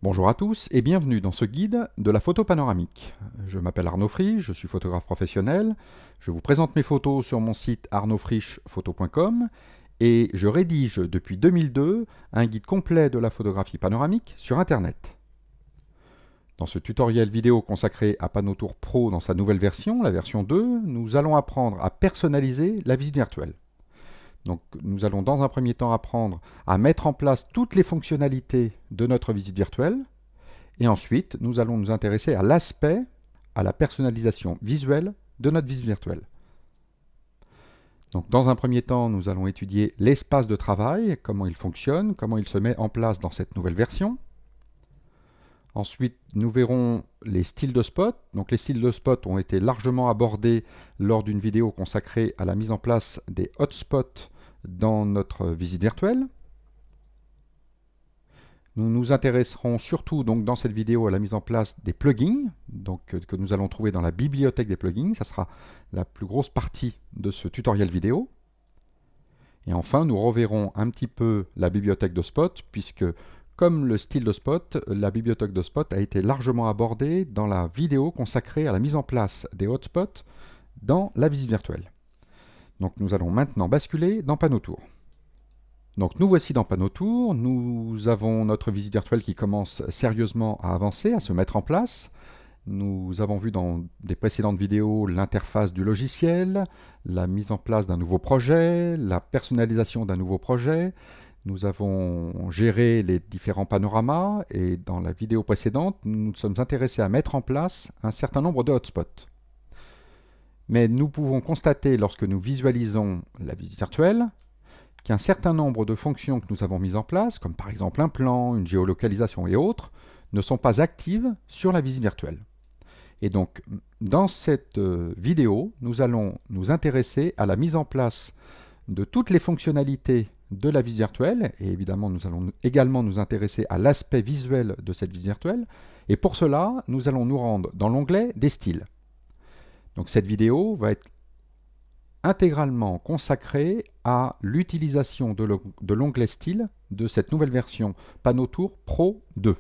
Bonjour à tous et bienvenue dans ce guide de la photo panoramique. Je m'appelle Arnaud Frisch, je suis photographe professionnel. Je vous présente mes photos sur mon site arnaudfrischphoto.com et je rédige depuis 2002 un guide complet de la photographie panoramique sur Internet. Dans ce tutoriel vidéo consacré à Panotour Pro dans sa nouvelle version, la version 2, nous allons apprendre à personnaliser la visite virtuelle. Donc, nous allons dans un premier temps apprendre à mettre en place toutes les fonctionnalités de notre visite virtuelle. Et ensuite, nous allons nous intéresser à l'aspect, à la personnalisation visuelle de notre visite virtuelle. Donc, dans un premier temps, nous allons étudier l'espace de travail, comment il fonctionne, comment il se met en place dans cette nouvelle version. Ensuite, nous verrons les styles de spot. Donc, les styles de spot ont été largement abordés lors d'une vidéo consacrée à la mise en place des hotspots dans notre visite virtuelle. Nous nous intéresserons surtout donc dans cette vidéo à la mise en place des plugins que nous allons trouver dans la bibliothèque des plugins. Ça sera la plus grosse partie de ce tutoriel vidéo. Et enfin, nous reverrons un petit peu la bibliothèque de spot puisque comme le style de spot, la bibliothèque de spot a été largement abordée dans la vidéo consacrée à la mise en place des hotspots dans la visite virtuelle. Donc nous allons maintenant basculer dans Panotour. Donc nous voici dans Panotour, nous avons notre visite virtuelle qui commence sérieusement à avancer, à se mettre en place. Nous avons vu dans des précédentes vidéos l'interface du logiciel, la mise en place d'un nouveau projet, la personnalisation d'un nouveau projet. Nous avons géré les différents panoramas et dans la vidéo précédente, nous nous sommes intéressés à mettre en place un certain nombre de hotspots. Mais nous pouvons constater lorsque nous visualisons la visite virtuelle qu'un certain nombre de fonctions que nous avons mises en place, comme par exemple un plan, une géolocalisation et autres, ne sont pas actives sur la visite virtuelle. Et donc, dans cette vidéo, nous allons nous intéresser à la mise en place de toutes les fonctionnalités de la visite virtuelle, et évidemment, nous allons également nous intéresser à l'aspect visuel de cette visite virtuelle, et pour cela, nous allons nous rendre dans l'onglet des styles. Donc cette vidéo va être intégralement consacrée à l'utilisation de l'onglet style de cette nouvelle version Panotour Pro 2.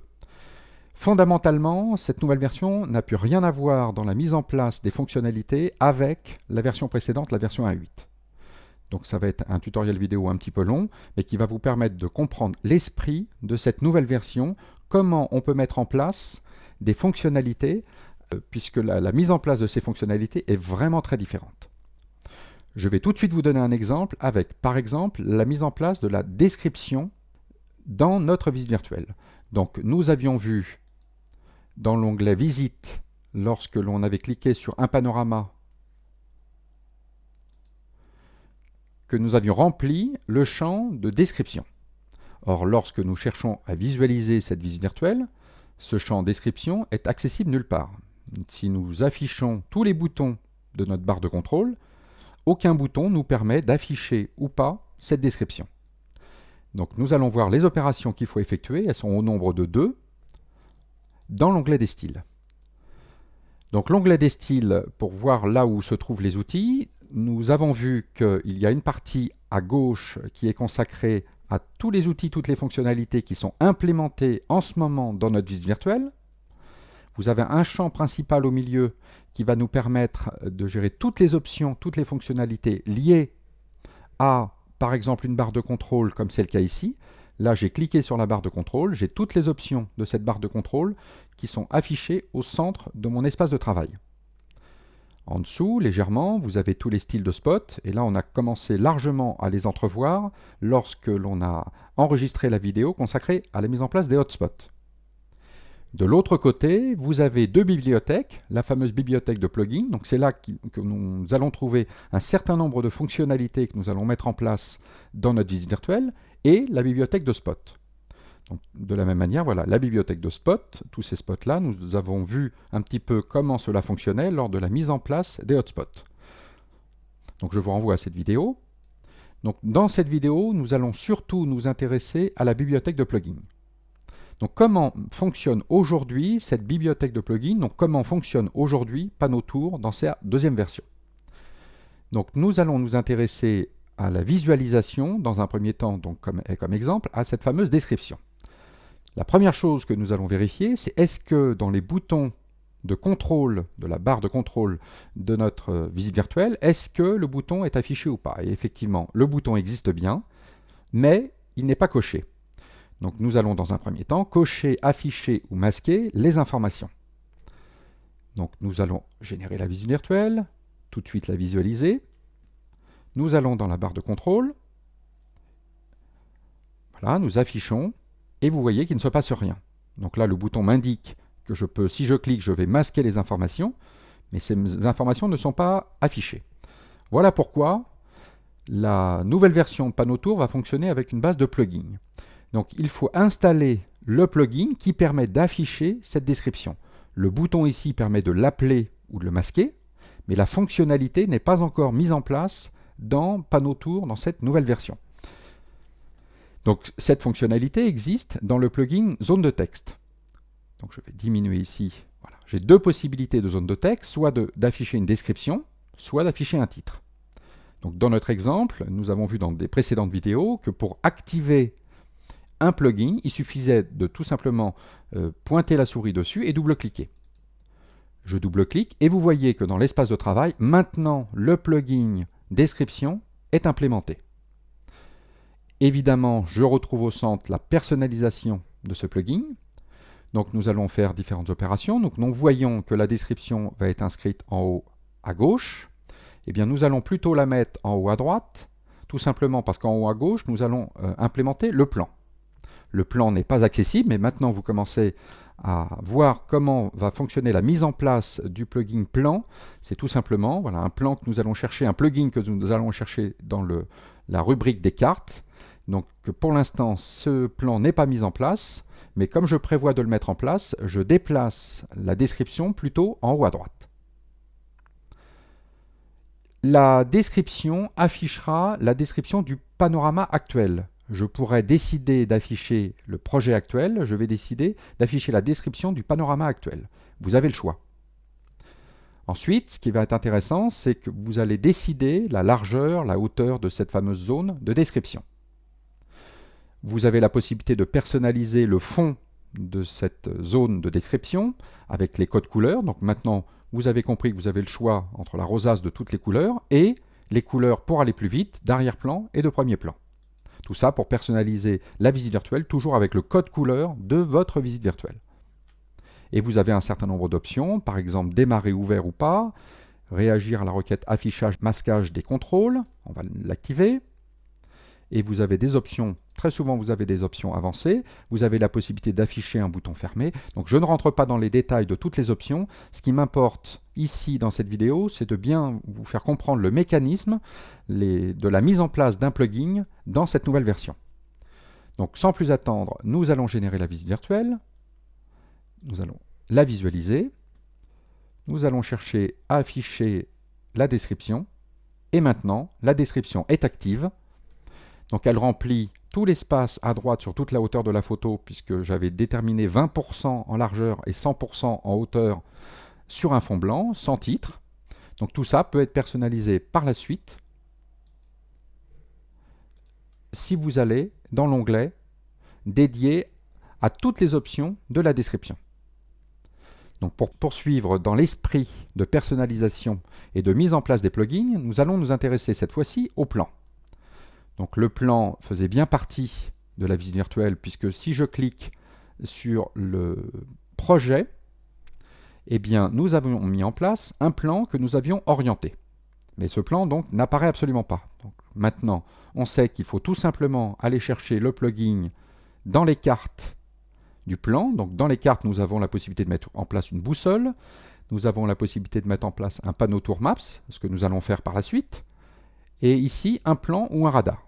Fondamentalement, cette nouvelle version n'a plus rien à voir dans la mise en place des fonctionnalités avec la version précédente, la version 1.8. Donc ça va être un tutoriel vidéo un petit peu long, mais qui va vous permettre de comprendre l'esprit de cette nouvelle version, comment on peut mettre en place des fonctionnalités puisque la mise en place de ces fonctionnalités est vraiment très différente. Je vais tout de suite vous donner un exemple avec, par exemple, la mise en place de la description dans notre visite virtuelle. Donc, nous avions vu dans l'onglet Visite, lorsque l'on avait cliqué sur un panorama, que nous avions rempli le champ de description. Or, lorsque nous cherchons à visualiser cette visite virtuelle, ce champ description est accessible nulle part. Si nous affichons tous les boutons de notre barre de contrôle, aucun bouton nous permet d'afficher ou pas cette description. Donc nous allons voir les opérations qu'il faut effectuer, elles sont au nombre de 2, dans l'onglet des styles. Donc l'onglet des styles, pour voir là où se trouvent les outils, nous avons vu qu'il y a une partie à gauche qui est consacrée à tous les outils, toutes les fonctionnalités qui sont implémentées en ce moment dans notre visite virtuelle. Vous avez un champ principal au milieu qui va nous permettre de gérer toutes les options, toutes les fonctionnalités liées à, par exemple, une barre de contrôle comme celle qu'il y a ici. Là, j'ai cliqué sur la barre de contrôle, j'ai toutes les options de cette barre de contrôle qui sont affichées au centre de mon espace de travail. En dessous, légèrement, vous avez tous les styles de spot, et là, on a commencé largement à les entrevoir lorsque l'on a enregistré la vidéo consacrée à la mise en place des hotspots. De l'autre côté, vous avez deux bibliothèques, la fameuse bibliothèque de plugins. Donc c'est là que nous allons trouver un certain nombre de fonctionnalités que nous allons mettre en place dans notre visite virtuelle, et la bibliothèque de spot. Donc, de la même manière, voilà, la bibliothèque de spot, tous ces spots-là, nous avons vu un petit peu comment cela fonctionnait lors de la mise en place des hotspots. Donc je vous renvoie à cette vidéo. Donc dans cette vidéo, nous allons surtout nous intéresser à la bibliothèque de plugins. Donc comment fonctionne aujourd'hui cette bibliothèque de plugins? Donc comment fonctionne aujourd'hui Panotour dans sa deuxième version? Donc nous allons nous intéresser à la visualisation dans un premier temps, donc comme exemple, à cette fameuse description. La première chose que nous allons vérifier, c'est est-ce que dans les boutons de contrôle, de la barre de contrôle de notre visite virtuelle, est-ce que le bouton est affiché ou pas? Et effectivement, le bouton existe bien, mais il n'est pas coché. Donc nous allons dans un premier temps cocher, afficher ou masquer les informations. Donc nous allons générer la visite virtuelle, tout de suite la visualiser. Nous allons dans la barre de contrôle. Voilà, nous affichons et vous voyez qu'il ne se passe rien. Donc là, le bouton m'indique que je peux, si je clique, je vais masquer les informations, mais ces informations ne sont pas affichées. Voilà pourquoi la nouvelle version de PanOuTour va fonctionner avec une base de plugins. Donc il faut installer le plugin qui permet d'afficher cette description. Le bouton ici permet de l'appeler ou de le masquer, mais la fonctionnalité n'est pas encore mise en place dans PanOuTour, dans cette nouvelle version. Donc cette fonctionnalité existe dans le plugin zone de texte. Donc je vais diminuer ici. Voilà. J'ai deux possibilités de zone de texte, soit d'afficher une description, soit d'afficher un titre. Donc dans notre exemple, nous avons vu dans des précédentes vidéos que pour activer un plugin, il suffisait de tout simplement pointer la souris dessus et double-cliquer. Je double-clique et vous voyez que dans l'espace de travail, maintenant le plugin description est implémenté. Évidemment, je retrouve au centre la personnalisation de ce plugin. Donc nous allons faire différentes opérations. Donc nous voyons que la description va être inscrite en haut à gauche. Eh bien nous allons plutôt la mettre en haut à droite, tout simplement parce qu'en haut à gauche, nous allons implémenter le plan. Le plan n'est pas accessible, mais maintenant vous commencez à voir comment va fonctionner la mise en place du plugin plan. C'est tout simplement voilà, un plan que nous allons chercher, un plugin que nous allons chercher dans la rubrique des cartes. Donc pour l'instant, ce plan n'est pas mis en place, mais comme je prévois de le mettre en place, je déplace la description plutôt en haut à droite. La description affichera la description du panorama actuel. Je pourrais décider d'afficher le projet actuel, je vais décider d'afficher la description du panorama actuel. Vous avez le choix. Ensuite, ce qui va être intéressant, c'est que vous allez décider la largeur, la hauteur de cette fameuse zone de description. Vous avez la possibilité de personnaliser le fond de cette zone de description avec les codes couleurs. Donc maintenant, vous avez compris que vous avez le choix entre la rosace de toutes les couleurs et les couleurs pour aller plus vite d'arrière-plan et de premier plan. Tout ça pour personnaliser la visite virtuelle, toujours avec le code couleur de votre visite virtuelle. Et vous avez un certain nombre d'options, par exemple démarrer ouvert ou pas, réagir à la requête affichage, masquage des contrôles, on va l'activer. Et vous avez des options, très souvent vous avez des options avancées, vous avez la possibilité d'afficher un bouton fermé. Donc je ne rentre pas dans les détails de toutes les options. Ce qui m'importe ici dans cette vidéo, c'est de bien vous faire comprendre le mécanisme de la mise en place d'un plugin dans cette nouvelle version. Donc sans plus attendre, nous allons générer la visite virtuelle, nous allons la visualiser, nous allons chercher à afficher la description, et maintenant la description est active. Donc elle remplit tout l'espace à droite sur toute la hauteur de la photo, puisque j'avais déterminé 20% en largeur et 100% en hauteur sur un fond blanc, sans titre. Donc tout ça peut être personnalisé par la suite si vous allez dans l'onglet dédié à toutes les options de la description. Donc pour poursuivre dans l'esprit de personnalisation et de mise en place des plugins, nous allons nous intéresser cette fois-ci au plan. Donc le plan faisait bien partie de la visite virtuelle, puisque si je clique sur le projet, eh bien nous avons mis en place un plan que nous avions orienté. Mais ce plan donc n'apparaît absolument pas. Donc, maintenant, on sait qu'il faut tout simplement aller chercher le plugin dans les cartes du plan. Donc dans les cartes, nous avons la possibilité de mettre en place une boussole. Nous avons la possibilité de mettre en place un panneau Tour Maps, ce que nous allons faire par la suite. Et ici, un plan ou un radar.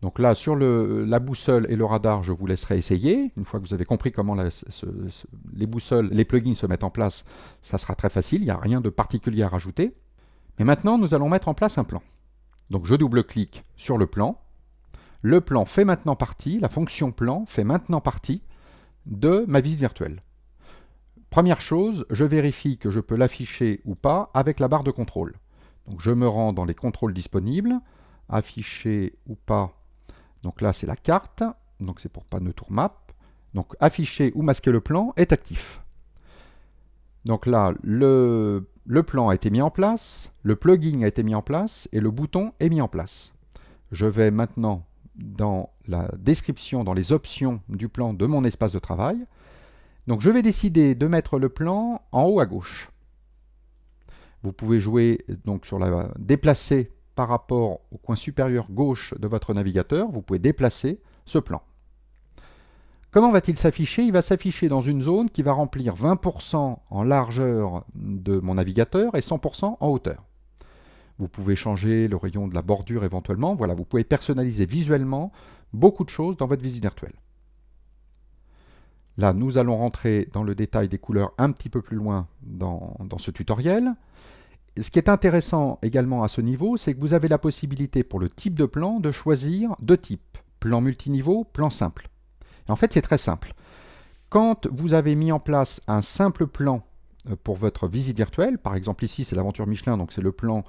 Donc là, sur la boussole et le radar, je vous laisserai essayer. Une fois que vous avez compris comment les boussoles, les plugins se mettent en place, ça sera très facile, il n'y a rien de particulier à rajouter. Mais maintenant, nous allons mettre en place un plan. Donc je double-clique sur le plan. Le plan fait maintenant partie, la fonction plan fait maintenant partie de ma visite virtuelle. Première chose, je vérifie que je peux l'afficher ou pas avec la barre de contrôle. Donc je me rends dans les contrôles disponibles, afficher ou pas. Donc là c'est la carte, donc c'est pour PanOuTour Map. Donc afficher ou masquer le plan est actif. Donc là, le plan a été mis en place, le plugin a été mis en place et le bouton est mis en place. Je vais maintenant dans la description, dans les options du plan de mon espace de travail. Donc je vais décider de mettre le plan en haut à gauche. Vous pouvez jouer donc sur la déplacer par rapport au coin supérieur gauche de votre navigateur. Vous pouvez déplacer ce plan. Comment va-t-il s'afficher? Il va s'afficher dans une zone qui va remplir 20% en largeur de mon navigateur et 100% en hauteur. Vous pouvez changer le rayon de la bordure éventuellement. Voilà, vous pouvez personnaliser visuellement beaucoup de choses dans votre visite virtuelle. Là, nous allons rentrer dans le détail des couleurs un petit peu plus loin dans ce tutoriel. Ce qui est intéressant également à ce niveau, c'est que vous avez la possibilité pour le type de plan de choisir deux types, plan multiniveau, plan simple. Et en fait, c'est très simple. Quand vous avez mis en place un simple plan pour votre visite virtuelle, par exemple ici c'est l'aventure Michelin, donc c'est le plan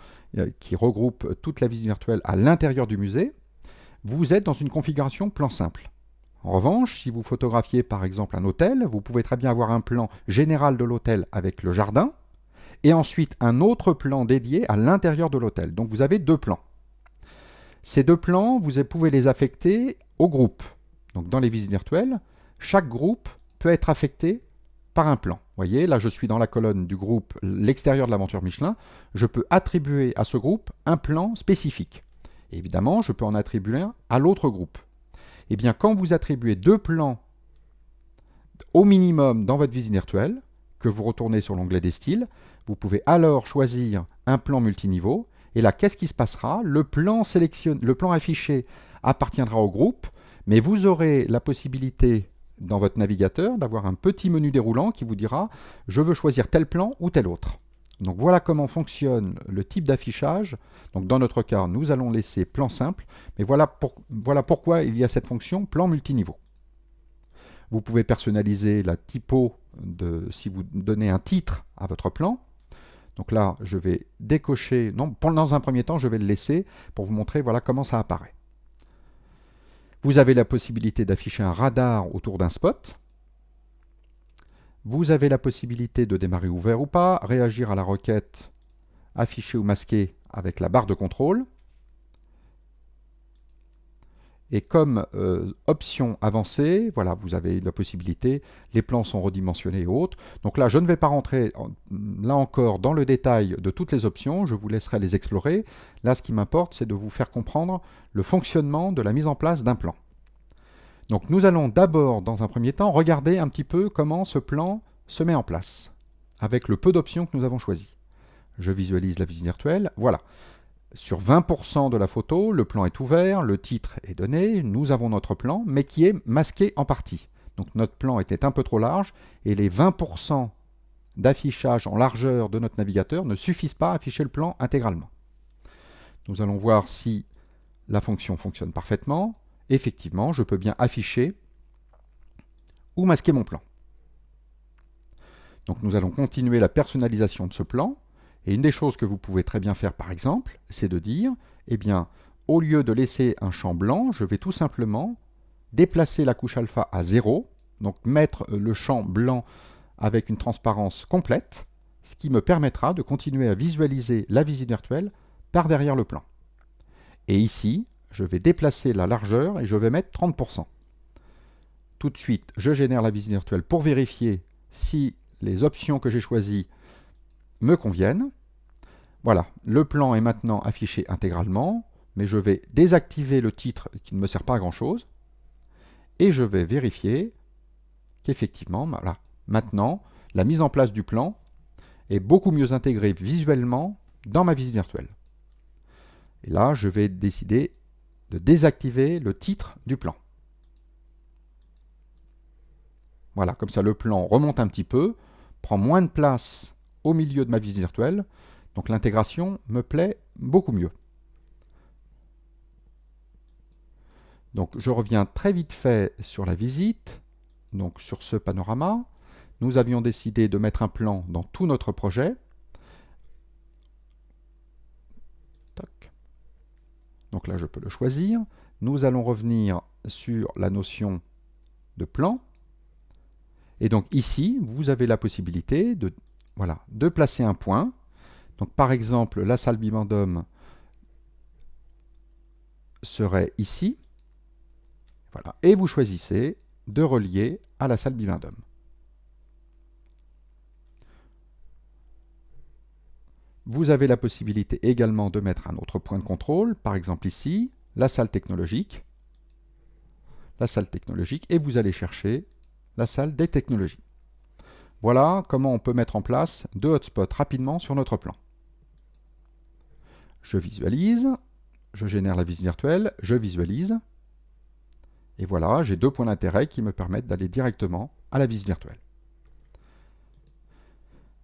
qui regroupe toute la visite virtuelle à l'intérieur du musée, vous êtes dans une configuration plan simple. En revanche, si vous photographiez par exemple un hôtel, vous pouvez très bien avoir un plan général de l'hôtel avec le jardin, et ensuite un autre plan dédié à l'intérieur de l'hôtel. Donc vous avez deux plans. Ces deux plans, vous pouvez les affecter au groupe. Donc dans les visites virtuelles, chaque groupe peut être affecté par un plan. Vous voyez, là je suis dans la colonne du groupe l'extérieur de l'aventure Michelin. Je peux attribuer à ce groupe un plan spécifique. Et évidemment, je peux en attribuer un à l'autre groupe. Et bien, quand vous attribuez deux plans au minimum dans votre visite virtuelle, que vous retournez sur l'onglet des styles, vous pouvez alors choisir un plan multiniveau. Et là, qu'est-ce qui se passera? Le plan affiché appartiendra au groupe, mais vous aurez la possibilité dans votre navigateur d'avoir un petit menu déroulant qui vous dira « Je veux choisir tel plan ou tel autre ». Donc voilà comment fonctionne le type d'affichage. Donc dans notre cas, nous allons laisser plan simple, mais voilà pourquoi il y a cette fonction plan multiniveau. Vous pouvez personnaliser la typo si vous donnez un titre à votre plan. Donc là, je vais décocher, non, dans un premier temps, je vais le laisser pour vous montrer voilà comment ça apparaît. Vous avez la possibilité d'afficher un radar autour d'un spot. Vous avez la possibilité de démarrer ouvert ou pas, réagir à la requête afficher ou masquer avec la barre de contrôle. Et comme option avancée, voilà, vous avez la possibilité, les plans sont redimensionnés et autres. Donc là, je ne vais pas rentrer, là encore, dans le détail de toutes les options, je vous laisserai les explorer. Là, ce qui m'importe, c'est de vous faire comprendre le fonctionnement de la mise en place d'un plan. Donc nous allons d'abord, dans un premier temps, regarder un petit peu comment ce plan se met en place, avec le peu d'options que nous avons choisies. Je visualise la visite virtuelle, voilà. Sur 20% de la photo, le plan est ouvert, le titre est donné, nous avons notre plan, mais qui est masqué en partie. Donc notre plan était un peu trop large, et les 20% d'affichage en largeur de notre navigateur ne suffisent pas à afficher le plan intégralement. Nous allons voir si la fonction fonctionne parfaitement. Effectivement, je peux bien afficher ou masquer mon plan. Donc nous allons continuer la personnalisation de ce plan. Et une des choses que vous pouvez très bien faire, par exemple, c'est de dire, eh bien, au lieu de laisser un champ blanc, je vais tout simplement déplacer la couche alpha à 0, donc mettre le champ blanc avec une transparence complète, ce qui me permettra de continuer à visualiser la visite virtuelle par derrière le plan. Et ici, je vais déplacer la largeur et je vais mettre 30%. Tout de suite, je génère la visite virtuelle pour vérifier si les options que j'ai choisies me conviennent. Voilà, le plan est maintenant affiché intégralement, mais je vais désactiver le titre qui ne me sert pas à grand chose, et je vais vérifier qu'effectivement, voilà, maintenant, la mise en place du plan est beaucoup mieux intégrée visuellement dans ma visite virtuelle. Et là, je vais décider de désactiver le titre du plan. Voilà, comme ça le plan remonte un petit peu, prend moins de place au milieu de ma visite virtuelle, donc l'intégration me plaît beaucoup mieux. Donc je reviens très vite fait sur la visite, donc sur ce panorama. Nous avions décidé de mettre un plan dans tout notre projet. Tac. Donc là je peux le choisir. Nous allons revenir sur la notion de plan. Et donc ici, vous avez la possibilité de, voilà, de placer un point. Donc par exemple, la salle Bibendum serait ici. Voilà. Et vous choisissez de relier à la salle Bibendum. Vous avez la possibilité également de mettre un autre point de contrôle, par exemple ici, la salle technologique, et vous allez chercher la salle des technologies. Voilà comment on peut mettre en place deux hotspots rapidement sur notre plan. Je visualise, je génère la visite virtuelle, je visualise, et voilà, j'ai deux points d'intérêt qui me permettent d'aller directement à la visite virtuelle.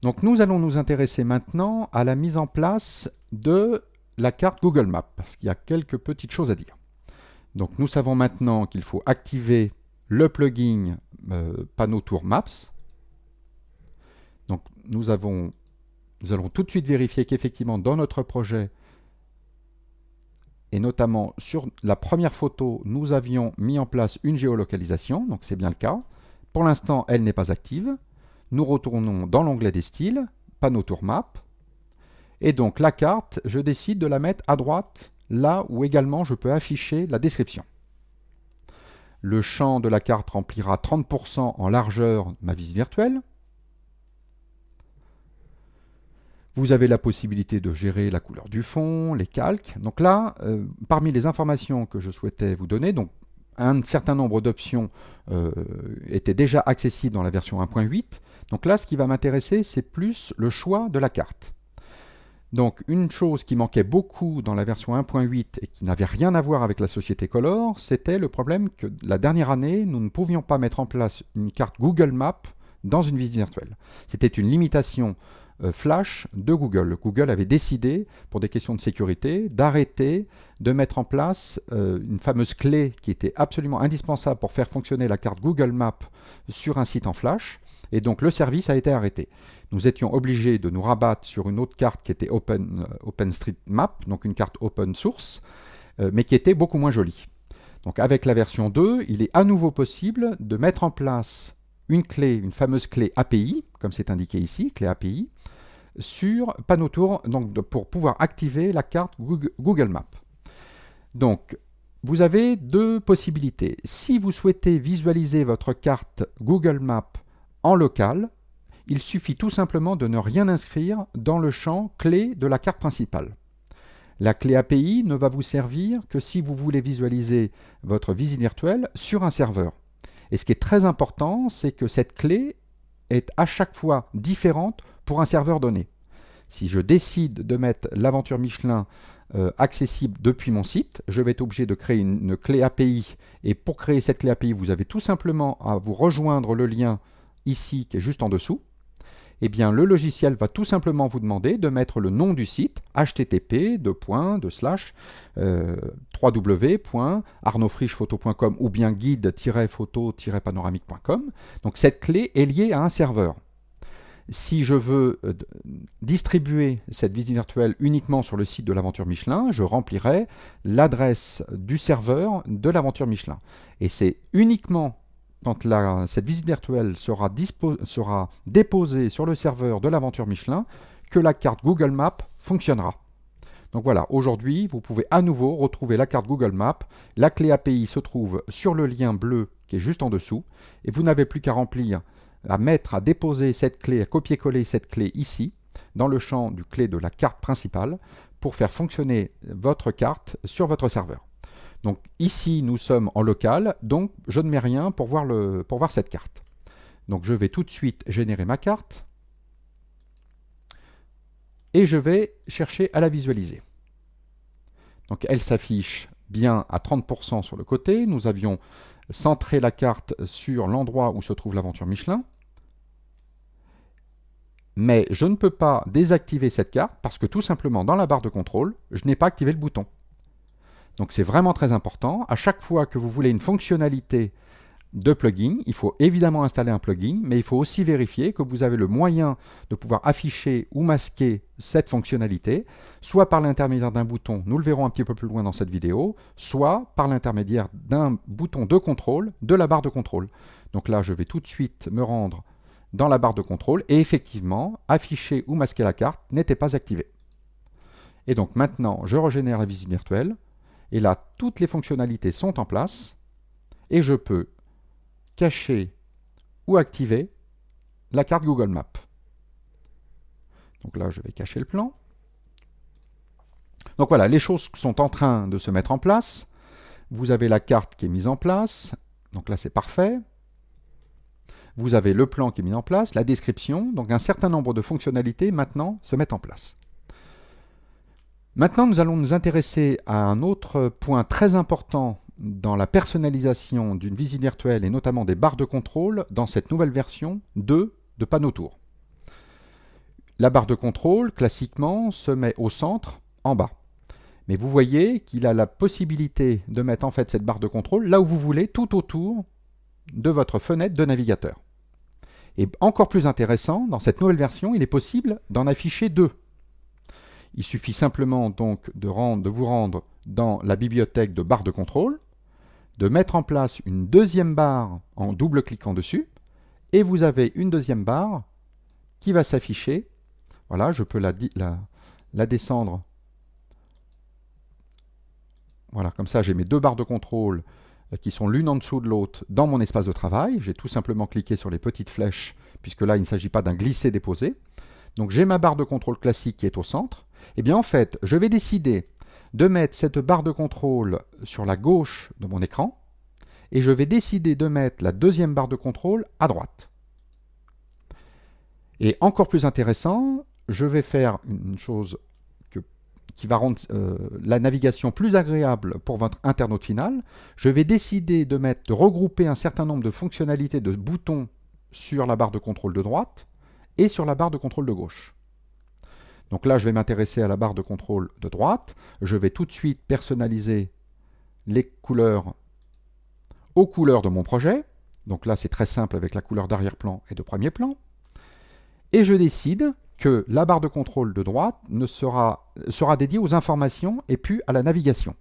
Donc nous allons nous intéresser maintenant à la mise en place de la carte Google Maps, parce qu'il y a quelques petites choses à dire. Donc nous savons maintenant qu'il faut activer le plugin Panneau Tour Maps. Donc nous allons tout de suite vérifier qu'effectivement dans notre projet, et notamment sur la première photo, nous avions mis en place une géolocalisation, donc c'est bien le cas. Pour l'instant, elle n'est pas active. Nous retournons dans l'onglet des styles, Panneau Tour Map, et donc la carte, je décide de la mettre à droite, là où également je peux afficher la description. Le champ de la carte remplira 30% en largeur de ma visite virtuelle. Vous avez la possibilité de gérer la couleur du fond, les calques. Donc là, parmi les informations que je souhaitais vous donner, donc un certain nombre d'options étaient déjà accessibles dans la version 1.8. Donc là, ce qui va m'intéresser, c'est plus le choix de la carte. Donc une chose qui manquait beaucoup dans la version 1.8 et qui n'avait rien à voir avec la société Color, c'était le problème que la dernière année, nous ne pouvions pas mettre en place une carte Google Maps dans une visite virtuelle. C'était une limitation Flash de Google. Google avait décidé, pour des questions de sécurité, d'arrêter de mettre en place une fameuse clé qui était absolument indispensable pour faire fonctionner la carte Google Maps sur un site en Flash, et donc le service a été arrêté. Nous étions obligés de nous rabattre sur une autre carte qui était OpenStreetMap, donc une carte open source, mais qui était beaucoup moins jolie. Donc avec la version 2, il est à nouveau possible de mettre en place une clé, une fameuse clé API, comme c'est indiqué ici, clé API, sur Panneau Tour, donc pour pouvoir activer la carte Google Maps. Donc, vous avez deux possibilités. Si vous souhaitez visualiser votre carte Google Maps en local, il suffit tout simplement de ne rien inscrire dans le champ clé de la carte principale. La clé API ne va vous servir que si vous voulez visualiser votre visite virtuelle sur un serveur. Et ce qui est très important, c'est que cette clé est à chaque fois différente pour un serveur donné. Si je décide de mettre l'aventure Michelin accessible depuis mon site, je vais être obligé de créer une clé API. Et pour créer cette clé API, vous avez tout simplement à vous rejoindre le lien ici, qui est juste en dessous. Eh bien, le logiciel va tout simplement vous demander de mettre le nom du site, http://www.arnaudfrichephoto.com ou bien guide-photo-panoramique.com. Donc cette clé est liée à un serveur. Si je veux distribuer cette visite virtuelle uniquement sur le site de l'aventure Michelin, je remplirai l'adresse du serveur de l'aventure Michelin. Et c'est uniquement quand cette visite virtuelle sera déposée sur le serveur de l'aventure Michelin, que la carte Google Maps fonctionnera. Donc voilà, aujourd'hui, vous pouvez à nouveau retrouver la carte Google Maps. La clé API se trouve sur le lien bleu qui est juste en dessous, et vous n'avez plus qu'à remplir, à déposer cette clé, à copier-coller cette clé ici, dans le champ du clé de la carte principale, pour faire fonctionner votre carte sur votre serveur. Donc ici, nous sommes en local, donc je ne mets rien pour voir cette carte. Donc je vais tout de suite générer ma carte et je vais chercher à la visualiser. Donc elle s'affiche bien à 30% sur le côté. Nous avions centré la carte sur l'endroit où se trouve l'aventure Michelin. Mais je ne peux pas désactiver cette carte parce que tout simplement dans la barre de contrôle, je n'ai pas activé le bouton. Donc c'est vraiment très important. À chaque fois que vous voulez une fonctionnalité de plugin, il faut évidemment installer un plugin, mais il faut aussi vérifier que vous avez le moyen de pouvoir afficher ou masquer cette fonctionnalité, soit par l'intermédiaire d'un bouton, nous le verrons un petit peu plus loin dans cette vidéo, soit par l'intermédiaire d'un bouton de contrôle de la barre de contrôle. Donc là, je vais tout de suite me rendre dans la barre de contrôle et effectivement, afficher ou masquer la carte n'était pas activé. Et donc maintenant, je régénère la visite virtuelle et là, toutes les fonctionnalités sont en place et je peux cacher ou activer la carte Google Maps. Donc là, je vais cacher le plan. Donc voilà, les choses sont en train de se mettre en place. Vous avez la carte qui est mise en place. Donc là, c'est parfait. Vous avez le plan qui est mis en place, la description. Donc un certain nombre de fonctionnalités maintenant se mettent en place. Maintenant, nous allons nous intéresser à un autre point très important dans la personnalisation d'une visite virtuelle et notamment des barres de contrôle dans cette nouvelle version 2 de Panotour. La barre de contrôle, classiquement, se met au centre, en bas. Mais vous voyez qu'il a la possibilité de mettre en fait cette barre de contrôle là où vous voulez, tout autour de votre fenêtre de navigateur. Et encore plus intéressant, dans cette nouvelle version, il est possible d'en afficher deux. Il suffit simplement donc de vous rendre dans la bibliothèque de barres de contrôle, de mettre en place une deuxième barre en double-cliquant dessus, et vous avez une deuxième barre qui va s'afficher. Voilà, je peux la descendre. Voilà, comme ça j'ai mes deux barres de contrôle qui sont l'une en dessous de l'autre dans mon espace de travail. J'ai tout simplement cliqué sur les petites flèches, puisque là il ne s'agit pas d'un glisser-déposer. Donc j'ai ma barre de contrôle classique qui est au centre. Et bien en fait, je vais décider de mettre cette barre de contrôle sur la gauche de mon écran, et je vais décider de mettre la deuxième barre de contrôle à droite. Et encore plus intéressant, je vais faire une chose qui va rendre la navigation plus agréable pour votre internaute final. Je vais décider de regrouper un certain nombre de fonctionnalités de boutons sur la barre de contrôle de droite et sur la barre de contrôle de gauche. Donc là, je vais m'intéresser à la barre de contrôle de droite. Je vais tout de suite personnaliser les couleurs aux couleurs de mon projet. Donc là, c'est très simple avec la couleur d'arrière-plan et de premier plan. Et je décide que la barre de contrôle de droite sera dédiée aux informations et puis à la navigation.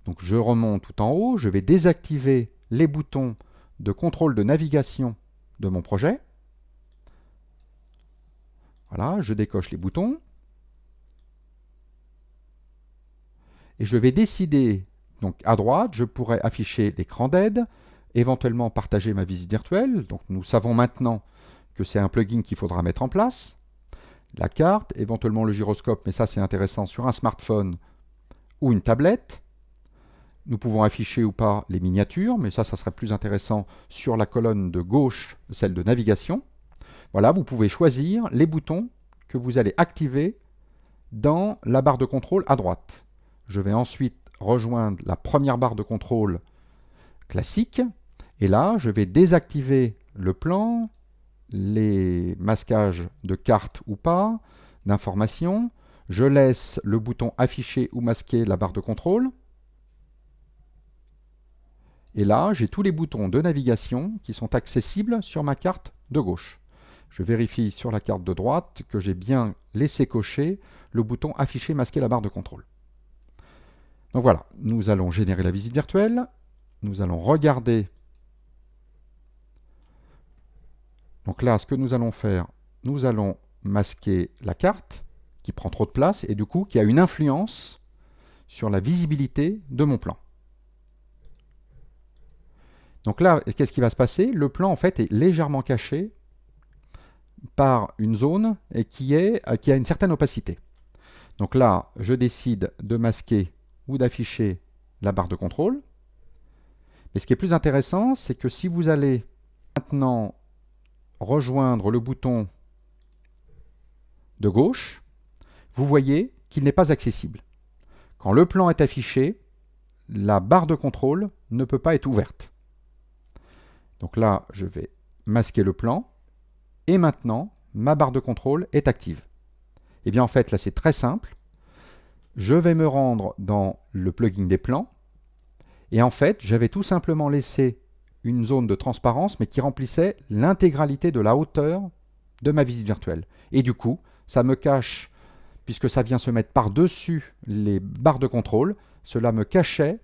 Donc je remonte tout en haut, je vais désactiver les boutons de contrôle de navigation de mon projet. Voilà, je décoche les boutons. Et je vais décider, donc à droite, je pourrais afficher l'écran d'aide, éventuellement partager ma visite virtuelle. Donc nous savons maintenant que c'est un plugin qu'il faudra mettre en place. La carte, éventuellement le gyroscope, mais ça c'est intéressant sur un smartphone ou une tablette. Nous pouvons afficher ou pas les miniatures, mais ça serait plus intéressant sur la colonne de gauche, celle de navigation. Voilà, vous pouvez choisir les boutons que vous allez activer dans la barre de contrôle à droite. Je vais ensuite rejoindre la première barre de contrôle classique, et là je vais désactiver le plan, les masquages de cartes ou pas, d'informations. Je laisse le bouton afficher ou masquer la barre de contrôle. Et là, j'ai tous les boutons de navigation qui sont accessibles sur ma carte de gauche. Je vérifie sur la carte de droite que j'ai bien laissé cocher le bouton afficher, masquer la barre de contrôle. Donc voilà, nous allons générer la visite virtuelle. Nous allons regarder. Donc là, ce que nous allons faire, nous allons masquer la carte qui prend trop de place et du coup qui a une influence sur la visibilité de mon plan. Donc là, qu'est-ce qui va se passer? Le plan en fait est légèrement caché par une zone et qui a une certaine opacité. Donc là, je décide de masquer ou d'afficher la barre de contrôle. Mais ce qui est plus intéressant, c'est que si vous allez maintenant rejoindre le bouton de gauche, vous voyez qu'il n'est pas accessible. Quand le plan est affiché, la barre de contrôle ne peut pas être ouverte. Donc là, je vais masquer le plan, et maintenant, ma barre de contrôle est active. Et bien en fait, là c'est très simple. Je vais me rendre dans le plugin des plans, et en fait, j'avais tout simplement laissé une zone de transparence, mais qui remplissait l'intégralité de la hauteur de ma visite virtuelle. Et du coup, ça me cache, puisque ça vient se mettre par-dessus les barres de contrôle, cela me cachait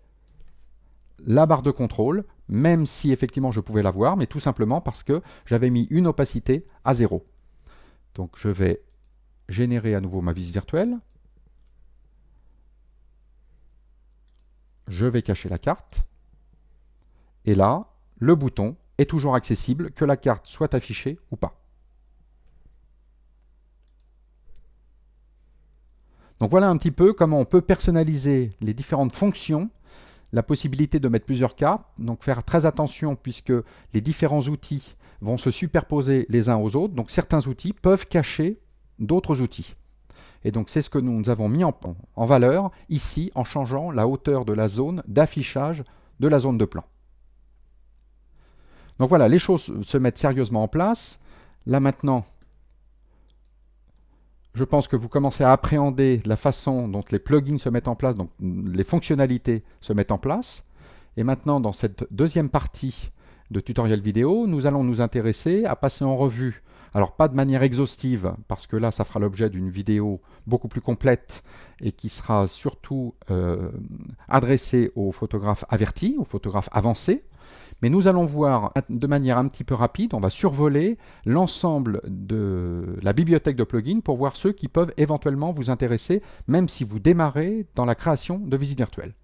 la barre de contrôle même si effectivement je pouvais la voir, mais tout simplement parce que j'avais mis une opacité à 0. Donc je vais générer à nouveau ma vis virtuelle. Je vais cacher la carte. Et là, le bouton est toujours accessible, que la carte soit affichée ou pas. Donc voilà un petit peu comment on peut personnaliser les différentes fonctions, la possibilité de mettre plusieurs cartes, donc faire très attention puisque les différents outils vont se superposer les uns aux autres, donc certains outils peuvent cacher d'autres outils. Et donc c'est ce que nous avons mis en valeur ici en changeant la hauteur de la zone d'affichage de la zone de plan. Donc voilà, les choses se mettent sérieusement en place. Là maintenant, je pense que vous commencez à appréhender la façon dont les plugins se mettent en place, donc les fonctionnalités se mettent en place. Et maintenant, dans cette deuxième partie de tutoriel vidéo, nous allons nous intéresser à passer en revue, alors pas de manière exhaustive, parce que là, ça fera l'objet d'une vidéo beaucoup plus complète et qui sera surtout adressée aux photographes avertis, aux photographes avancés. Mais nous allons voir de manière un petit peu rapide, on va survoler l'ensemble de la bibliothèque de plugins pour voir ceux qui peuvent éventuellement vous intéresser, même si vous démarrez dans la création de visites virtuelles.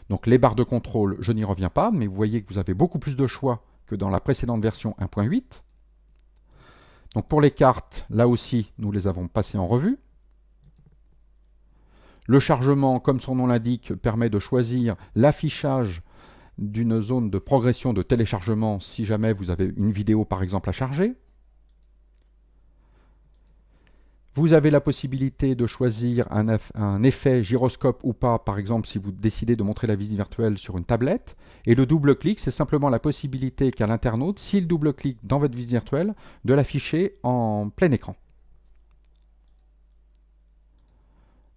Donc les barres de contrôle, je n'y reviens pas, mais vous voyez que vous avez beaucoup plus de choix que dans la précédente version 1.8. Donc pour les cartes, là aussi, nous les avons passées en revue. Le chargement, comme son nom l'indique, permet de choisir l'affichage d'une zone de progression de téléchargement si jamais vous avez une vidéo par exemple à charger. Vous avez la possibilité de choisir un effet gyroscope ou pas, par exemple si vous décidez de montrer la visite virtuelle sur une tablette. Et le double-clic, c'est simplement la possibilité qu'a l'internaute, s'il double-clique dans votre visite virtuelle, de l'afficher en plein écran.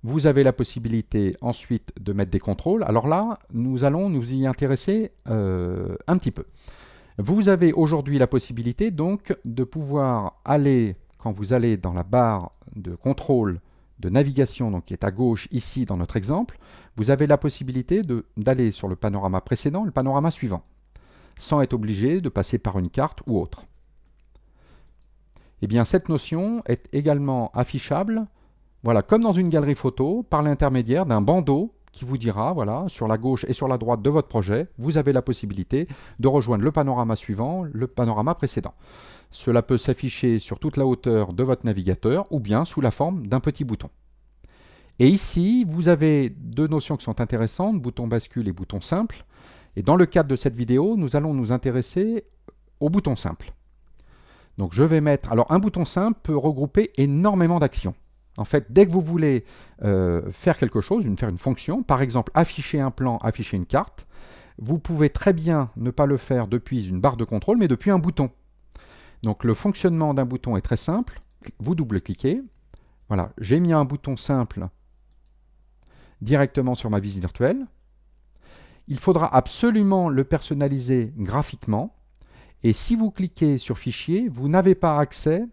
Vous avez la possibilité ensuite de mettre des contrôles. Alors là, nous allons nous y intéresser un petit peu. Vous avez aujourd'hui la possibilité donc de pouvoir aller, quand vous allez dans la barre de contrôle de navigation, donc qui est à gauche ici dans notre exemple, vous avez la possibilité d'aller sur le panorama précédent, le panorama suivant, sans être obligé de passer par une carte ou autre. Eh bien, cette notion est également affichable, voilà, comme dans une galerie photo, par l'intermédiaire d'un bandeau qui vous dira, voilà, sur la gauche et sur la droite de votre projet, vous avez la possibilité de rejoindre le panorama suivant, le panorama précédent. Cela peut s'afficher sur toute la hauteur de votre navigateur ou bien sous la forme d'un petit bouton. Et ici, vous avez deux notions qui sont intéressantes, bouton bascule et bouton simple. Et dans le cadre de cette vidéo, nous allons nous intéresser au bouton simple. Donc je vais mettre, alors un bouton simple peut regrouper énormément d'actions. En fait, dès que vous voulez faire quelque chose, faire une fonction, par exemple afficher un plan, afficher une carte, vous pouvez très bien ne pas le faire depuis une barre de contrôle, mais depuis un bouton. Donc le fonctionnement d'un bouton est très simple. Vous double-cliquez. Voilà, j'ai mis un bouton simple directement sur ma visite virtuelle. Il faudra absolument le personnaliser graphiquement. Et si vous cliquez sur Fichier, vous n'avez pas accès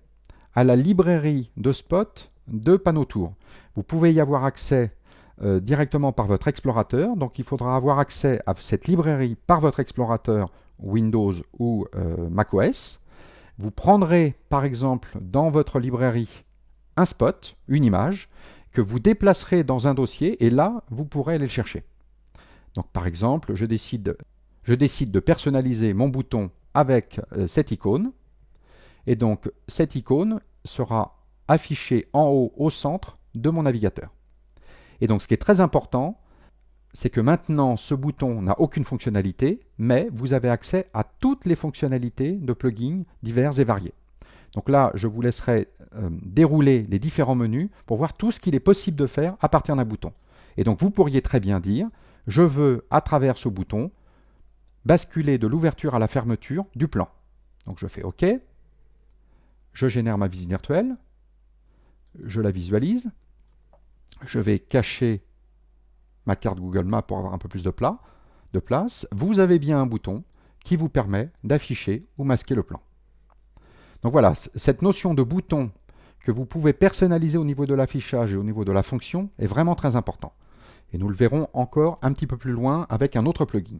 à la librairie de spots de PanoTour. Vous pouvez y avoir accès directement par votre explorateur. Donc il faudra avoir accès à cette librairie par votre explorateur Windows ou macOS. Vous prendrez par exemple dans votre librairie un spot, une image, que vous déplacerez dans un dossier et là vous pourrez aller le chercher. Donc par exemple, je décide de personnaliser mon bouton avec cette icône et donc cette icône sera affichée en haut au centre de mon navigateur. Et donc ce qui est très important, c'est que maintenant ce bouton n'a aucune fonctionnalité, mais vous avez accès à toutes les fonctionnalités de plugins divers et variés. Donc là, je vous laisserai dérouler les différents menus pour voir tout ce qu'il est possible de faire à partir d'un bouton. Et donc vous pourriez très bien dire, je veux à travers ce bouton basculer de l'ouverture à la fermeture du plan. Donc je fais OK, je génère ma visite virtuelle, je la visualise, je vais cacher ma carte Google Maps pour avoir un peu plus de place. Vous avez bien un bouton qui vous permet d'afficher ou masquer le plan. Donc voilà, cette notion de bouton que vous pouvez personnaliser au niveau de l'affichage et au niveau de la fonction est vraiment très important. Et nous le verrons encore un petit peu plus loin avec un autre plugin.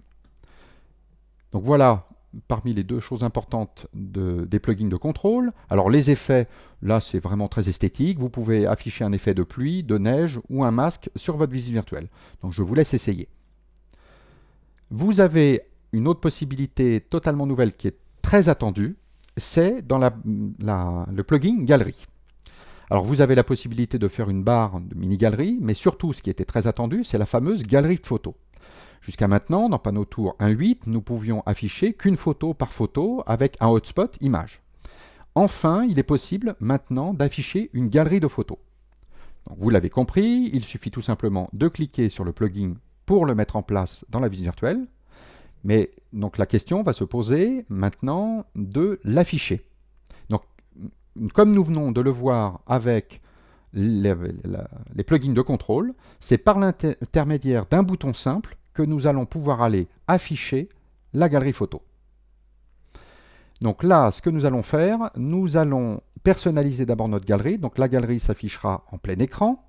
Donc voilà, parmi les deux choses importantes des plugins de contrôle. Alors les effets, là c'est vraiment très esthétique. Vous pouvez afficher un effet de pluie, de neige ou un masque sur votre visite virtuelle. Donc je vous laisse essayer. Vous avez une autre possibilité totalement nouvelle qui est très attendue, c'est dans le plugin Galerie. Alors vous avez la possibilité de faire une barre de mini-galerie, mais surtout ce qui était très attendu, c'est la fameuse galerie de photos. Jusqu'à maintenant, dans PanoTour 1.8, nous pouvions afficher qu'une photo par photo avec un hotspot image. Enfin, il est possible maintenant d'afficher une galerie de photos. Donc, vous l'avez compris, il suffit tout simplement de cliquer sur le plugin pour le mettre en place dans la visite virtuelle. Mais donc la question va se poser maintenant de l'afficher. Donc, comme nous venons de le voir avec les plugins de contrôle, c'est par l'intermédiaire d'un bouton simple que nous allons pouvoir aller afficher la galerie photo. Donc là, ce que nous allons faire, nous allons personnaliser d'abord notre galerie. Donc la galerie s'affichera en plein écran,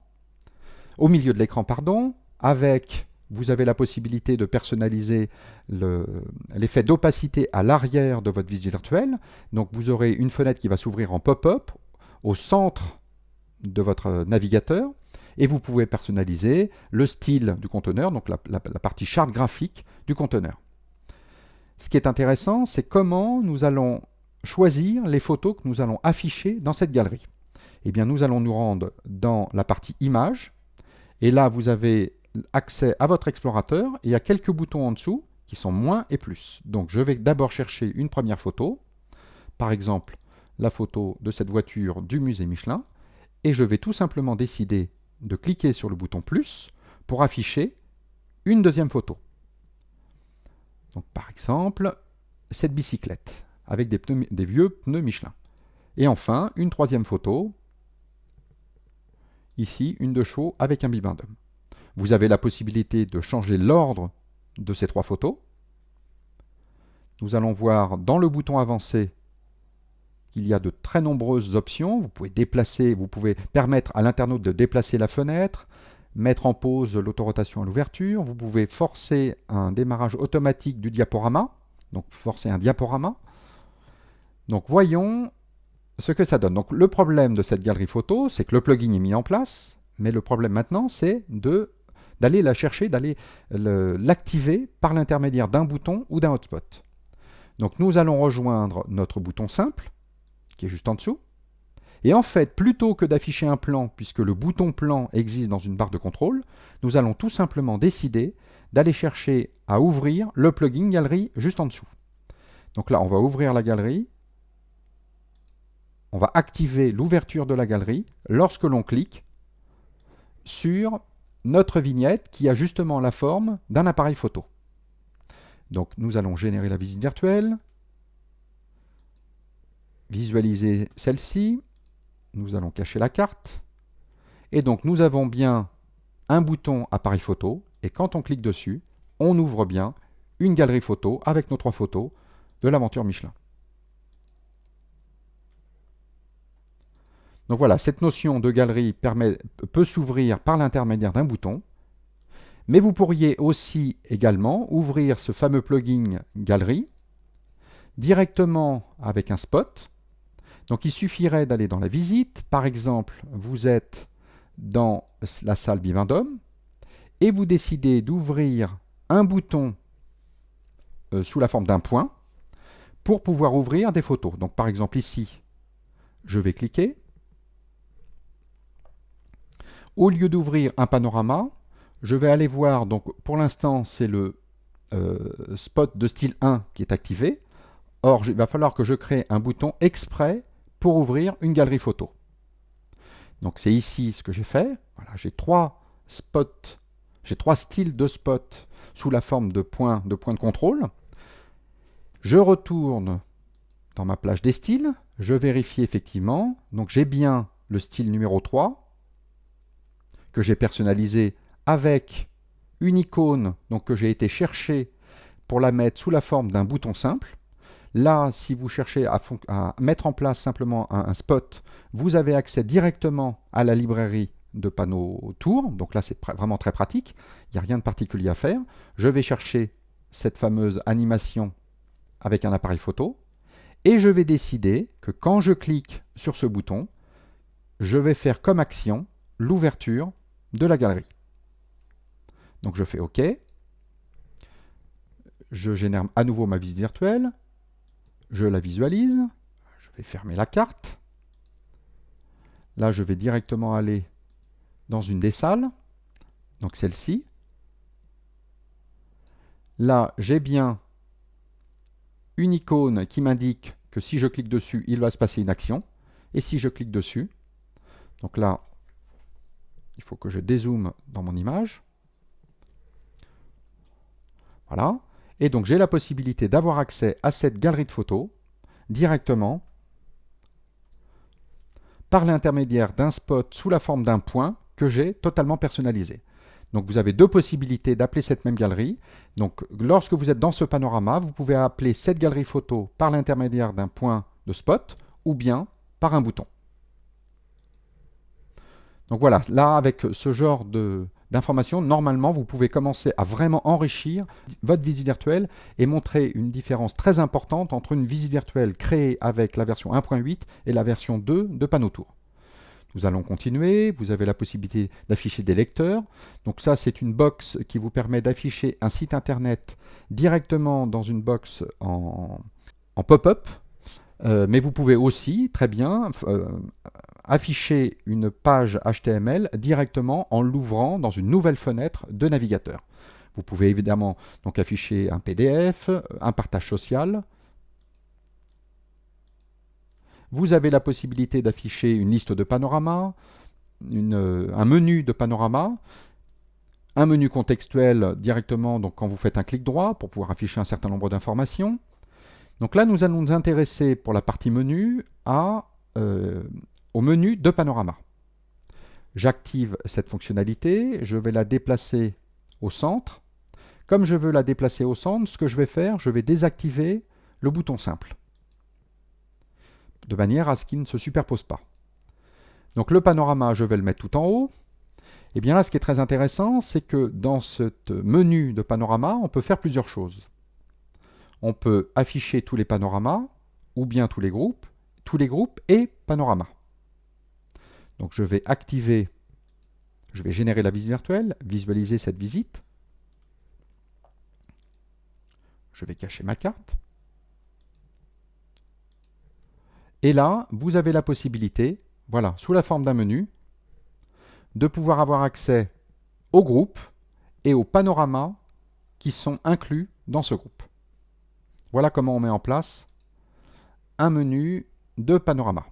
au milieu de l'écran, pardon, avec, vous avez la possibilité de personnaliser l'effet d'opacité à l'arrière de votre visite virtuelle. Donc vous aurez une fenêtre qui va s'ouvrir en pop-up au centre de votre navigateur. Et vous pouvez personnaliser le style du conteneur, donc la partie charte graphique du conteneur. Ce qui est intéressant, c'est comment nous allons choisir les photos que nous allons afficher dans cette galerie. Eh bien, nous allons nous rendre dans la partie images, et là, vous avez accès à votre explorateur, et il y a quelques boutons en dessous qui sont moins et plus. Donc, je vais d'abord chercher une première photo, par exemple, la photo de cette voiture du musée Michelin, et je vais tout simplement décider de cliquer sur le bouton plus pour afficher une deuxième photo. Donc par exemple, cette bicyclette avec des vieux pneus Michelin. Et enfin, une troisième photo, ici une de chevaux avec un bibendum. Vous avez la possibilité de changer l'ordre de ces trois photos. Nous allons voir dans le bouton avancé qu'il y a de très nombreuses options. Vous pouvez déplacer, vous pouvez permettre à l'internaute de déplacer la fenêtre, mettre en pause l'autorotation à l'ouverture. Vous pouvez forcer un démarrage automatique du diaporama, donc forcer un diaporama. Donc voyons ce que ça donne. Donc le problème de cette galerie photo, c'est que le plugin est mis en place, mais le problème maintenant, c'est d'aller la chercher, d'aller l'activer par l'intermédiaire d'un bouton ou d'un hotspot. Donc nous allons rejoindre notre bouton simple, qui est juste en dessous. Et en fait, plutôt que d'afficher un plan, puisque le bouton plan existe dans une barre de contrôle, nous allons tout simplement décider d'aller chercher à ouvrir le plugin galerie juste en dessous. Donc là, on va ouvrir la galerie. On va activer l'ouverture de la galerie lorsque l'on clique sur notre vignette qui a justement la forme d'un appareil photo. Donc nous allons générer la visite virtuelle, visualiser celle-ci, nous allons cacher la carte, et donc nous avons bien un bouton appareil photo, et quand on clique dessus, on ouvre bien une galerie photo avec nos trois photos de l'aventure Michelin. Donc voilà, cette notion de galerie peut s'ouvrir par l'intermédiaire d'un bouton, mais vous pourriez aussi également ouvrir ce fameux plugin galerie directement avec un spot. Donc il suffirait d'aller dans la visite, par exemple, vous êtes dans la salle Bibendum, et vous décidez d'ouvrir un bouton sous la forme d'un point pour pouvoir ouvrir des photos. Donc par exemple ici, je vais cliquer. Au lieu d'ouvrir un panorama, je vais aller voir, donc pour l'instant c'est le spot de style 1 qui est activé. Or, il va falloir que je crée un bouton exprès pour ouvrir une galerie photo. Donc c'est ici ce que j'ai fait. Voilà, j'ai trois spots, j'ai trois styles de spots sous la forme de points de contrôle. Je retourne dans ma plage des styles, je vérifie effectivement, donc j'ai bien le style numéro 3 que j'ai personnalisé avec une icône donc que j'ai été chercher pour la mettre sous la forme d'un bouton simple. Là, si vous cherchez à mettre en place simplement un spot, vous avez accès directement à la librairie de PanoTour. Donc là, c'est vraiment très pratique. Il n'y a rien de particulier à faire. Je vais chercher cette fameuse animation avec un appareil photo, et je vais décider que quand je clique sur ce bouton, je vais faire comme action l'ouverture de la galerie. Donc je fais OK. Je génère à nouveau ma visite virtuelle. Je la visualise. Je vais fermer la carte. Là, je vais directement aller dans une des salles. Donc celle-ci. Là, j'ai bien une icône qui m'indique que si je clique dessus, il va se passer une action. Et si je clique dessus, donc là, il faut que je dézoome dans mon image. Voilà. Et donc j'ai la possibilité d'avoir accès à cette galerie de photos directement par l'intermédiaire d'un spot sous la forme d'un point que j'ai totalement personnalisé. Donc vous avez deux possibilités d'appeler cette même galerie. Donc lorsque vous êtes dans ce panorama, vous pouvez appeler cette galerie photo par l'intermédiaire d'un point de spot ou bien par un bouton. Donc voilà, là avec ce genre d'informations, normalement vous pouvez commencer à vraiment enrichir votre visite virtuelle et montrer une différence très importante entre une visite virtuelle créée avec la version 1.8 et la version 2 de Panotour. Nous allons continuer, vous avez la possibilité d'afficher des lecteurs. Donc ça, c'est une box qui vous permet d'afficher un site internet directement dans une box en pop-up. Mais vous pouvez aussi, très bien, afficher une page HTML directement en l'ouvrant dans une nouvelle fenêtre de navigateur. Vous pouvez évidemment donc afficher un PDF, un partage social. Vous avez la possibilité d'afficher une liste de panoramas, un menu de panorama, un menu contextuel directement donc quand vous faites un clic droit pour pouvoir afficher un certain nombre d'informations. Donc là, nous allons nous intéresser pour la partie menu au menu de panorama. J'active cette fonctionnalité, je vais la déplacer au centre. Comme je veux la déplacer au centre, ce que je vais faire, je vais désactiver le bouton simple, de manière à ce qu'il ne se superpose pas. Donc le panorama, je vais le mettre tout en haut. Et bien là, ce qui est très intéressant, c'est que dans ce menu de panorama, on peut faire plusieurs choses. On peut afficher tous les panoramas, ou bien tous les groupes et panorama. Donc je vais activer, je vais générer la visite virtuelle, visualiser cette visite. Je vais cacher ma carte. Et là, vous avez la possibilité, voilà, sous la forme d'un menu, de pouvoir avoir accès aux groupes et aux panoramas qui sont inclus dans ce groupe. Voilà comment on met en place un menu de panorama.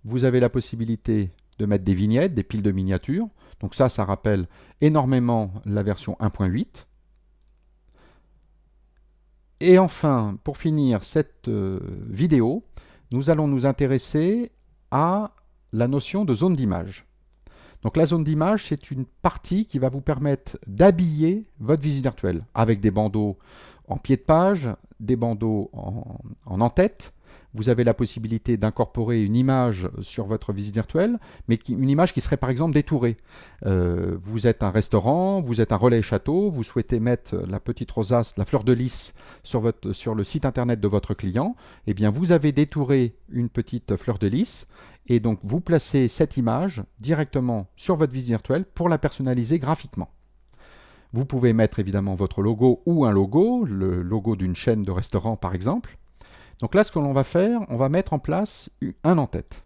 Vous avez la possibilité de mettre des vignettes, des piles de miniatures. Donc ça rappelle énormément la version 1.8. Et enfin, pour finir cette vidéo, nous allons nous intéresser à la notion de zone d'image. Donc la zone d'image, c'est une partie qui va vous permettre d'habiller votre visite virtuelle avec des bandeaux en pied de page, des bandeaux en en-tête. Vous avez la possibilité d'incorporer une image sur votre visite virtuelle, mais une image qui serait par exemple détourée. Vous êtes un restaurant, vous êtes un relais château, vous souhaitez mettre la petite rosace, la fleur de lys sur le site internet de votre client. Eh bien, vous avez détouré une petite fleur de lys et donc vous placez cette image directement sur votre visite virtuelle pour la personnaliser graphiquement. Vous pouvez mettre évidemment votre logo ou un logo, le logo d'une chaîne de restaurant par exemple. Donc là, ce que l'on va faire, on va mettre en place un en-tête.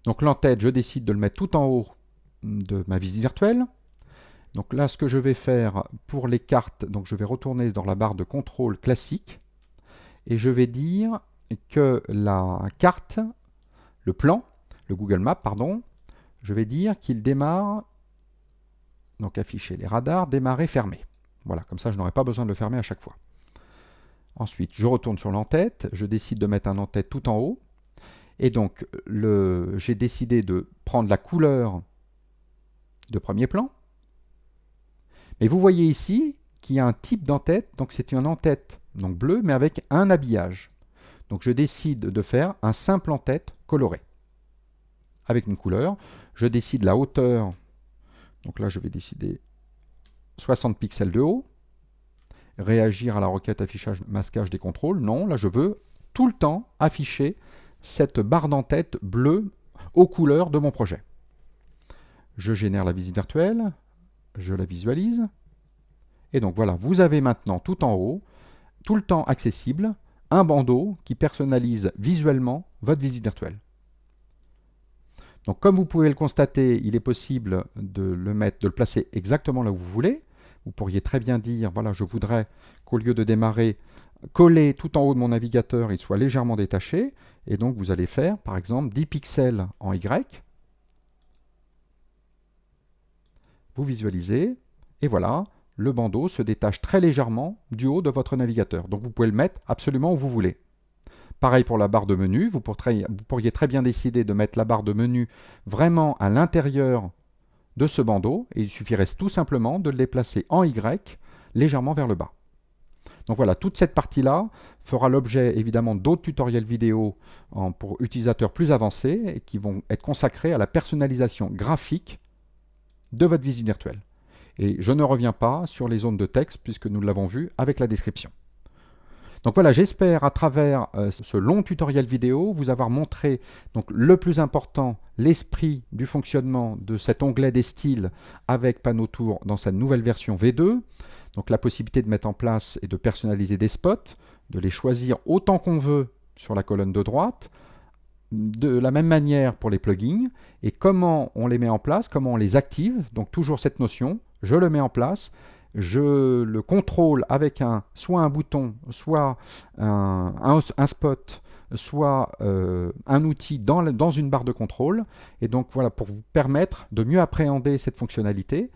Donc l'en-tête, je décide de le mettre tout en haut de ma visite virtuelle. Donc là, ce que je vais faire pour les cartes, donc je vais retourner dans la barre de contrôle classique et je vais dire que la carte, le plan, le Google Maps, pardon, je vais dire qu'il démarre, donc afficher les radars, démarrer, fermer. Voilà, comme ça, je n'aurai pas besoin de le fermer à chaque fois. Ensuite, je retourne sur l'en-tête, je décide de mettre un en-tête tout en haut. Et donc, j'ai décidé de prendre la couleur de premier plan. Mais vous voyez ici qu'il y a un type d'en-tête, donc c'est une en-tête donc bleu, mais avec un habillage. Donc je décide de faire un simple en-tête coloré. Avec une couleur, je décide la hauteur, donc là je vais décider 60 pixels de haut. réagir à la requête affichage masquage des contrôles. Non, là je veux tout le temps afficher cette barre d'en-tête bleue aux couleurs de mon projet. Je génère la visite virtuelle, je la visualise, et donc voilà, vous avez maintenant tout en haut, tout le temps accessible, un bandeau qui personnalise visuellement votre visite virtuelle. Donc comme vous pouvez le constater, il est possible de le placer exactement là où vous voulez. Vous pourriez très bien dire, voilà, je voudrais qu'au lieu de démarrer, coller tout en haut de mon navigateur, il soit légèrement détaché. Et donc vous allez faire, par exemple, 10 pixels en Y. Vous visualisez, et voilà, le bandeau se détache très légèrement du haut de votre navigateur. Donc vous pouvez le mettre absolument où vous voulez. Pareil pour la barre de menu, vous pourriez très bien décider de mettre la barre de menu vraiment à l'intérieur de ce bandeau, et il suffirait tout simplement de le déplacer en Y, légèrement vers le bas. Donc voilà, toute cette partie-là fera l'objet évidemment d'autres tutoriels vidéo pour utilisateurs plus avancés, et qui vont être consacrés à la personnalisation graphique de votre visite virtuelle. Et je ne reviens pas sur les zones de texte, puisque nous l'avons vu avec la description. Donc voilà, j'espère à travers ce long tutoriel vidéo vous avoir montré donc, le plus important, l'esprit du fonctionnement de cet onglet des styles avec PanoTour dans sa nouvelle version V2. Donc la possibilité de mettre en place et de personnaliser des spots, de les choisir autant qu'on veut sur la colonne de droite, de la même manière pour les plugins, et comment on les met en place, comment on les active. Donc toujours cette notion, je le mets en place, je le contrôle avec soit un bouton, soit un spot, soit un outil dans une barre de contrôle. Et donc voilà, pour vous permettre de mieux appréhender cette fonctionnalité.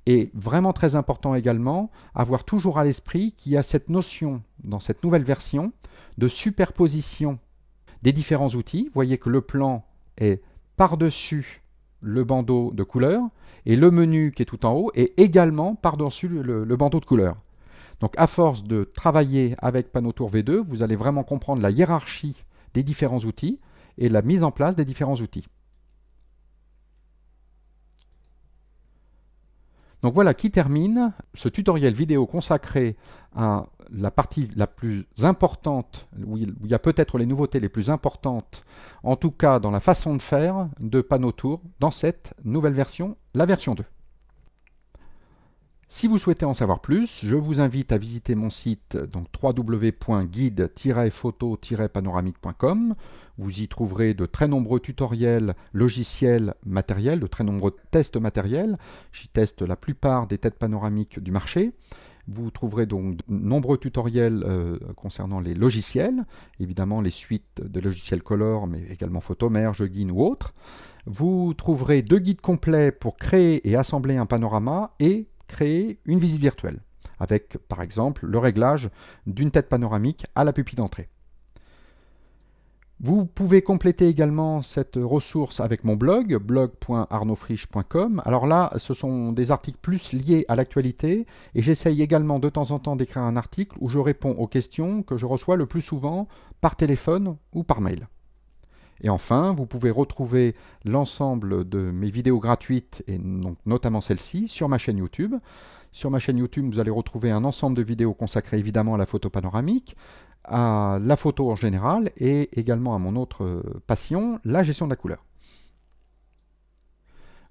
Et vraiment très important également, avoir toujours à l'esprit qu'il y a cette notion dans cette nouvelle version de superposition des différents outils. Vous voyez que le plan est par-dessus le bandeau de couleurs, et le menu qui est tout en haut est également par-dessus le bandeau de couleurs. Donc à force de travailler avec PanoTour V2, vous allez vraiment comprendre la hiérarchie des différents outils et la mise en place des différents outils. Donc voilà qui termine ce tutoriel vidéo consacré à la partie la plus importante, où il y a peut-être les nouveautés les plus importantes, en tout cas dans la façon de faire de PanoTour dans cette nouvelle version, la version 2. Si vous souhaitez en savoir plus, je vous invite à visiter mon site www.guide-photo-panoramique.com. Vous y trouverez de très nombreux tutoriels logiciels matériels, de très nombreux tests matériels. J'y teste la plupart des têtes panoramiques du marché. Vous trouverez donc de nombreux tutoriels concernant les logiciels, évidemment les suites de logiciels Color, mais également Photomer, Jugin ou autres. Vous trouverez 2 guides complets pour créer et assembler un panorama et créer une visite virtuelle, avec par exemple le réglage d'une tête panoramique à la pupille d'entrée. Vous pouvez compléter également cette ressource avec mon blog, blog.arnaudfriche.com. Alors là, ce sont des articles plus liés à l'actualité, et j'essaye également de temps en temps d'écrire un article où je réponds aux questions que je reçois le plus souvent par téléphone ou par mail. Et enfin, vous pouvez retrouver l'ensemble de mes vidéos gratuites, et donc notamment celle-ci, sur ma chaîne YouTube. Sur ma chaîne YouTube, vous allez retrouver un ensemble de vidéos consacrées évidemment à la photo panoramique, à la photo en général, et également à mon autre passion, la gestion de la couleur.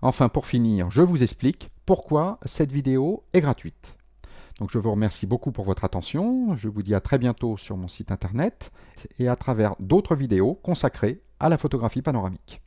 Enfin, pour finir, je vous explique pourquoi cette vidéo est gratuite. Donc je vous remercie beaucoup pour votre attention, je vous dis à très bientôt sur mon site internet et à travers d'autres vidéos consacrées à la photographie panoramique.